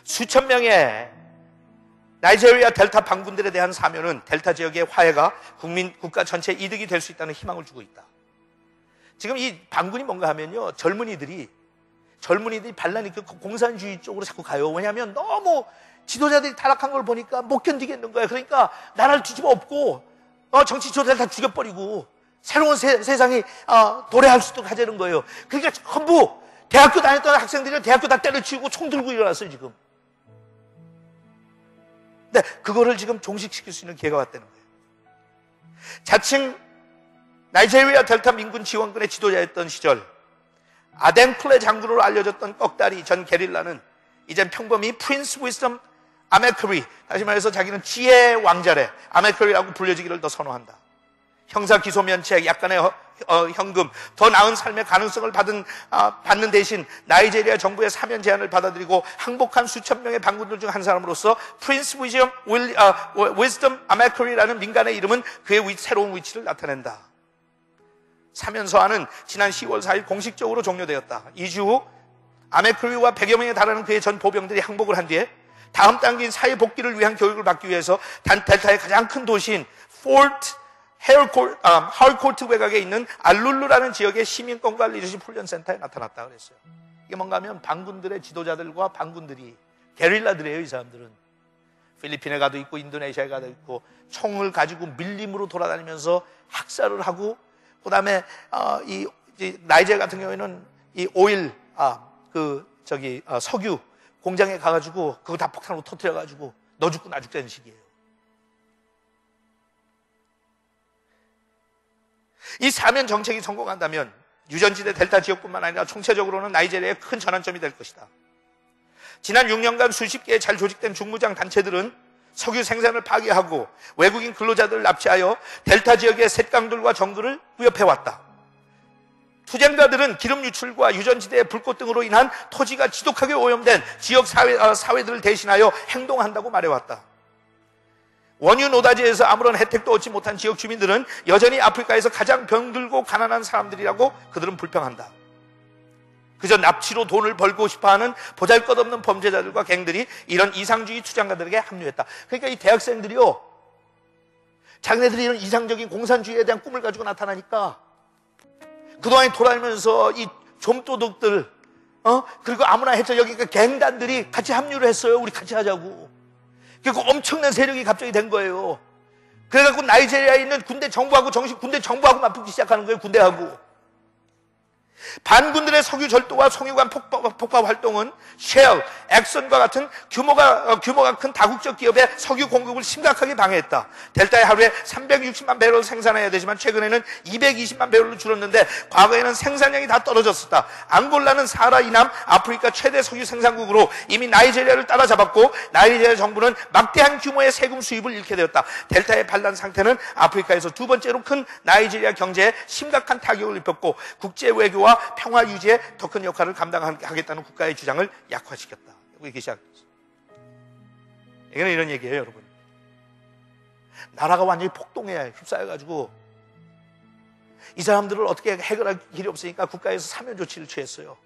수천 명의 나이지리아 델타 반군들에 대한 사면은 델타 지역의 화해가 국가 전체 이득이 될 수 있다는 희망을 주고 있다. 지금 이 반군이 뭔가 하면요, 젊은이들이 반란이 공산주의 쪽으로 자꾸 가요. 왜냐하면 너무 지도자들이 타락한 걸 보니까 못 견디겠는 거야. 그러니까 나라를 뒤집어 엎고 정치 지도자를 다 죽여버리고 새로운 세상이 도래할 수 있도록 하자는 거예요. 그러니까 전부 대학교 다녔던 학생들이 대학교 다 때려치우고 총 들고 일어났어요 지금. 근데 그거를 지금 종식시킬 수 있는 기회가 왔다는 거예요. 자칭 나이지리아 델타 민군 지원군의 지도자였던 시절 아덴클레 장군으로 알려졌던 꺽다리 전 게릴라는 이젠 평범히 프린스 위스덤 아메크리, 다시 말해서 자기는 지혜의 왕자래, 아메크리라고 불려지기를 더 선호한다. 형사 기소 면책, 약간의 현금, 더 나은 삶의 가능성을 받는 대신 나이지리아 정부의 사면 제안을 받아들이고 항복한 수천 명의 반군들 중 한 사람으로서 프린스 위즈덤 아메크리라는 민간의 이름은 그의 새로운 위치를 나타낸다. 사면 서한은 지난 10월 4일 공식적으로 종료되었다. 2주 후 아메크리와 100여 명에 달하는 그의 전 보병들이 항복을 한 뒤에 다음 단계인 사회 복귀를 위한 교육을 받기 위해서 델타의 가장 큰 도시인 포트 하울코트 외곽에 있는 알룰루라는 지역의 시민권과 리더십 훈련센터에 나타났다 그랬어요. 이게 뭔가 하면 반군들의 지도자들과 반군들이 게릴라들이에요. 이 사람들은 필리핀에 가도 있고 인도네시아에 가도 있고 총을 가지고 밀림으로 돌아다니면서 학살을 하고, 그 다음에 이 나이지리아 같은 경우에는 이 오일 석유 공장에 가가지고 그거 다 폭탄으로 터뜨려가지고 너 죽고 나 죽자는 식이에요. 이 사면 정책이 성공한다면 유전지대 델타 지역뿐만 아니라 총체적으로는 나이지리아의 큰 전환점이 될 것이다. 지난 6년간 수십 개의 잘 조직된 중무장 단체들은 석유 생산을 파괴하고 외국인 근로자들을 납치하여 델타 지역의 셋강들과 정글을 위협해왔다. 투쟁자들은 기름 유출과 유전지대의 불꽃 등으로 인한 토지가 지독하게 오염된 지역 사회들을 대신하여 행동한다고 말해왔다. 원유 노다지에서 아무런 혜택도 얻지 못한 지역 주민들은 여전히 아프리카에서 가장 병들고 가난한 사람들이라고 그들은 불평한다. 그저 납치로 돈을 벌고 싶어하는 보잘것없는 범죄자들과 갱들이 이런 이상주의 투쟁가들에게 합류했다. 그러니까 이 대학생들이요, 자기네들이 이런 이상적인 공산주의에 대한 꿈을 가지고 나타나니까 그동안 돌아다니면서 이 좀도둑들, 그리고 아무나 했죠. 여기 그 갱단들이 같이 합류를 했어요. 우리 같이 하자고. 그리고 엄청난 세력이 갑자기 된 거예요. 그래갖고 나이지리아에 있는 군대 정부하고 군대 정부하고 맞붙기 시작하는 거예요. 군대하고. 반군들의 석유 절도와 송유관 폭파 활동은 쉘, 엑선과 같은 규모가 큰 다국적 기업의 석유 공급을 심각하게 방해했다. 델타에 하루에 360만 배럴을 생산해야 되지만 최근에는 220만 배럴로 줄었는데 과거에는 생산량이 다 떨어졌었다. 앙골라는 사하라 이남 아프리카 최대 석유 생산국으로 이미 나이지리아를 따라잡았고 나이지리아 정부는 막대한 규모의 세금 수입을 잃게 되었다. 델타의 반란 상태는 아프리카에서 두 번째로 큰 나이지리아 경제에 심각한 타격을 입혔고 국제 외교와 평화 유지에 더 큰 역할을 감당하겠다는 국가의 주장을 약화시켰다. 이게 시작했어요. 이거는 이런 얘기예요, 여러분. 나라가 완전히 폭동에 휩싸여가지고 이 사람들을 어떻게 해결할 길이 없으니까 국가에서 사면 조치를 취했어요.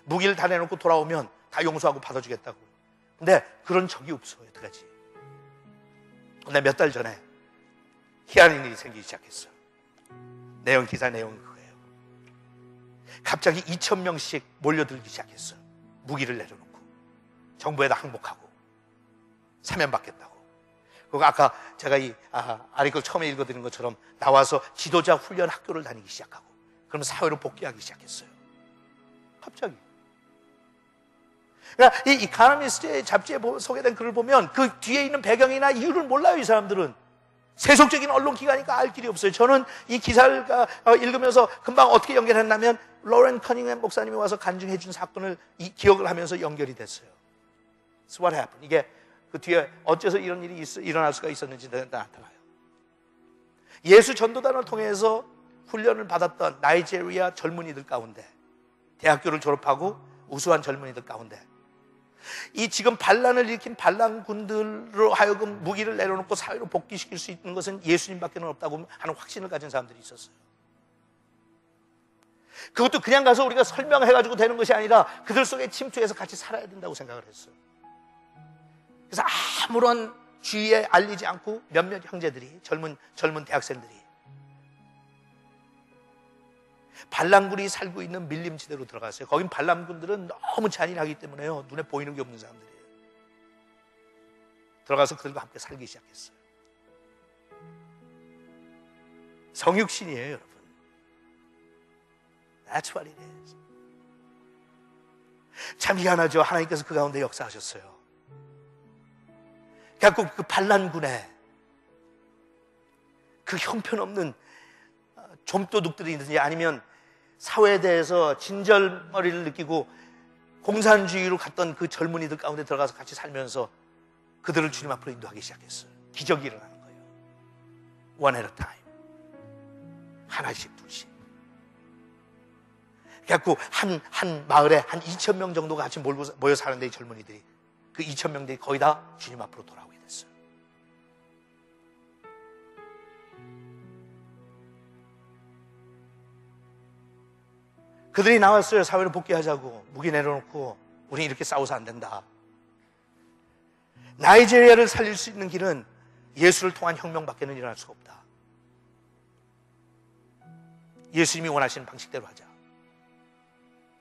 무기를 다 내놓고 돌아오면 다 용서하고 받아주겠다고. 근데 그런 적이 없어요, 여태까지. 근데 몇 달 전에 희한한 일이 생기기 시작했어요. 기사 내용은 그거예요. 갑자기 2,000명씩 몰려들기 시작했어요. 무기를 내려놓고 정부에다 항복하고 사면받겠다고. 그리고 아까 제가 이 아리클 처음에 읽어드린 것처럼 나와서 지도자 훈련 학교를 다니기 시작하고 그러면 사회로 복귀하기 시작했어요. 갑자기. 그러니까 이 이카노미스트의 잡지에 소개된 글을 보면 그 뒤에 있는 배경이나 이유를 몰라요. 이 사람들은 세속적인 언론기관이니까 알 길이 없어요. 저는 이 기사를 읽으면서 금방 어떻게 연결했냐면 로렌 커닝햄 목사님이 와서 간증해 준 사건을 기억을 하면서 연결이 됐어요. That's what happened. 이게 그 뒤에 어째서 이런 일이 일어날 수가 있었는지 나타나요. 예수 전도단을 통해서 훈련을 받았던 나이지리아 젊은이들 가운데, 대학교를 졸업하고 우수한 젊은이들 가운데 이 지금 반란을 일으킨 반란군들로 하여금 무기를 내려놓고 사회로 복귀시킬 수 있는 것은 예수님밖에 없다고 하는 확신을 가진 사람들이 있었어요. 그것도 그냥 가서 우리가 설명해가지고 되는 것이 아니라 그들 속에 침투해서 같이 살아야 된다고 생각을 했어요. 그래서 아무런 주위에 알리지 않고 몇몇 형제들이, 젊은 대학생들이 반란군이 살고 있는 밀림지대로 들어갔어요. 거긴 반란군들은 너무 잔인하기 때문에요, 눈에 보이는 게 없는 사람들이에요. 들어가서 그들과 함께 살기 시작했어요. 성육신이에요, 여러분. That's what it is. 참 희한하죠. 하나님께서 그 가운데 역사하셨어요. 그래갖고 그 반란군에 그 형편없는 좀도둑들이든지 아니면 사회에 대해서 진절머리를 느끼고 공산주의로 갔던 그 젊은이들 가운데 들어가서 같이 살면서 그들을 주님 앞으로 인도하기 시작했어요. 기적이 일어나는 거예요. One at a time. 하나씩 둘씩. 그래갖고 한 마을에 한 2,000명 정도가 같이 모여 사는데, 이 젊은이들이, 그 2,000명들이 거의 다 주님 앞으로 돌아오게 됐어요. 그들이 나왔어요. 사회로 복귀하자고. 무기 내려놓고 우리 이렇게 싸워서 안 된다. 나이지리아를 살릴 수 있는 길은 예수를 통한 혁명밖에는 일어날 수가 없다. 예수님이 원하시는 방식대로 하자.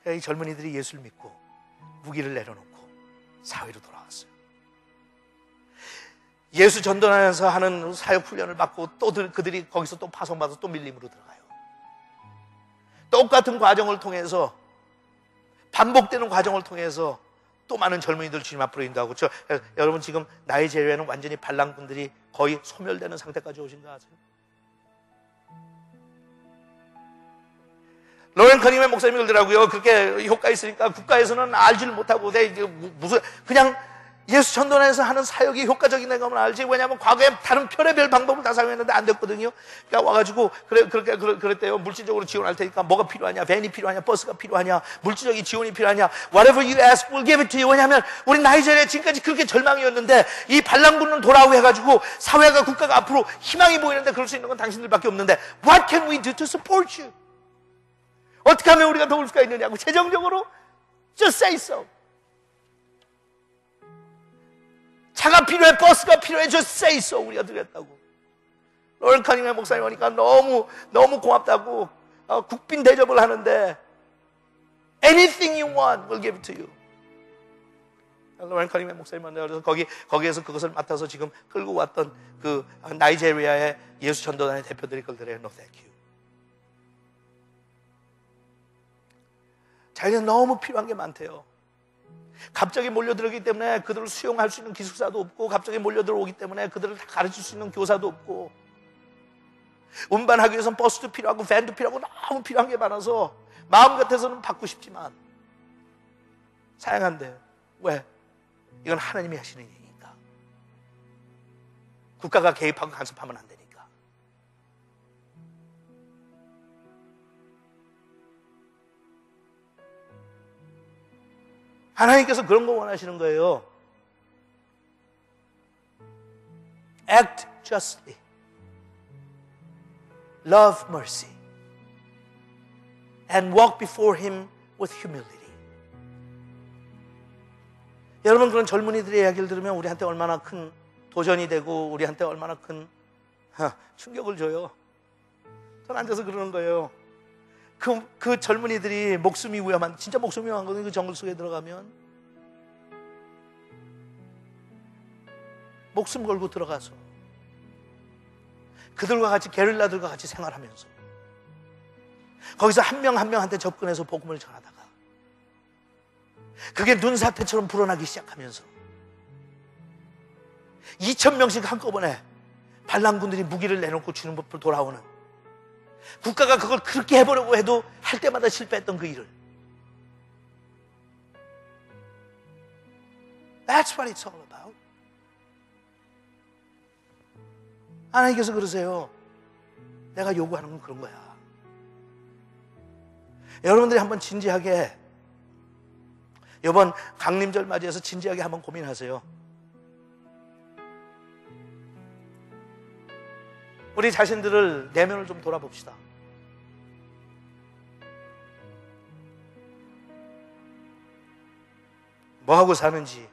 이 젊은이들이 예수를 믿고 무기를 내려놓고 사회로 돌아왔어요. 예수 전도하면서 하는 사역 훈련을 받고 또 그들이 거기서 또 파송받아서 또 밀림으로 들어가요. 똑같은 과정을 통해서, 반복되는 과정을 통해서 또 많은 젊은이들 주님 앞으로 인도하고. 여러분, 지금 나이지리아는 완전히 반란군들이 거의 소멸되는 상태까지 오신 거 아세요? 로렌 커닝맨 목사님이 그러더라고요. 그렇게 효과 있으니까 국가에서는 알지를 못하고, 무슨 그냥 예수 전도단에서 하는 사역이 효과적인 거면 알지. 왜냐하면 과거에 다른 별의별 방법을 다 사용했는데 안 됐거든요. 그러니까 와가지고 그랬대요. 물질적으로 지원할 테니까 뭐가 필요하냐, 밴이 필요하냐, 버스가 필요하냐, 물질적인 지원이 필요하냐, whatever you ask, we'll give it to you. 왜냐하면 우리 나이지리아 지금까지 그렇게 절망이었는데 이 반란군은 돌아오고 해가지고 사회가, 국가가 앞으로 희망이 보이는데 그럴 수 있는 건 당신들밖에 없는데 what can we do to support you? 어떻게 하면 우리가 도울 수가 있느냐고. 재정적으로 just say so. 차가 필요해, 버스가 필요해, just say so. 우리가 드렸다고. 로렌 커닝맨 목사님 오니까 너무 고맙다고. 국빈 대접을 하는데 anything you want, we'll give it to you. 로렌 커닝맨 목사님 만나서 거기에서 그것을 맡아서 지금 끌고 왔던 그 나이지리아의 예수 전도단의 대표들이 그러더래요. No thank you. 자기는 너무 필요한 게 많대요. 갑자기 몰려들었기 때문에 그들을 수용할 수 있는 기숙사도 없고, 갑자기 몰려들어오기 때문에 그들을 다 가르칠 수 있는 교사도 없고, 운반하기 위해서는 버스도 필요하고 밴도 필요하고 너무 필요한 게 많아서 마음 같아서는 받고 싶지만 사양한대요. 왜? 이건 하나님이 하시는 일이니까. 국가가 개입하고 간섭하면 안 되니까. 하나님께서 그런 거 원하시는 거예요. Act justly. Love mercy. And walk before Him with humility. 여러분, 그런 젊은이들의 이야기를 들으면 우리한테 얼마나 큰 도전이 되고 우리한테 얼마나 큰 충격을 줘요. 전 앉아서 그러는 거예요. 그 젊은이들이 목숨이 위험한, 진짜 목숨이 위험한 거거든요. 그 정글 속에 들어가면 목숨 걸고 들어가서 그들과 같이, 게릴라들과 같이 생활하면서 거기서 한 명 한 명한테 접근해서 복음을 전하다가 그게 눈사태처럼 불어나기 시작하면서 2,000명씩 한꺼번에 반란군들이 무기를 내놓고 주는 법을 돌아오는, 국가가 그걸 그렇게 해보려고 해도 할 때마다 실패했던 그 일을. That's what it's all about. 하나님께서 그러세요. 내가 요구하는 건 그런 거야. 여러분들이 한번 진지하게, 이번 강림절 맞이해서 진지하게 한번 고민하세요. 우리 자신들을, 내면을 좀 돌아봅시다. 뭐하고 사는지,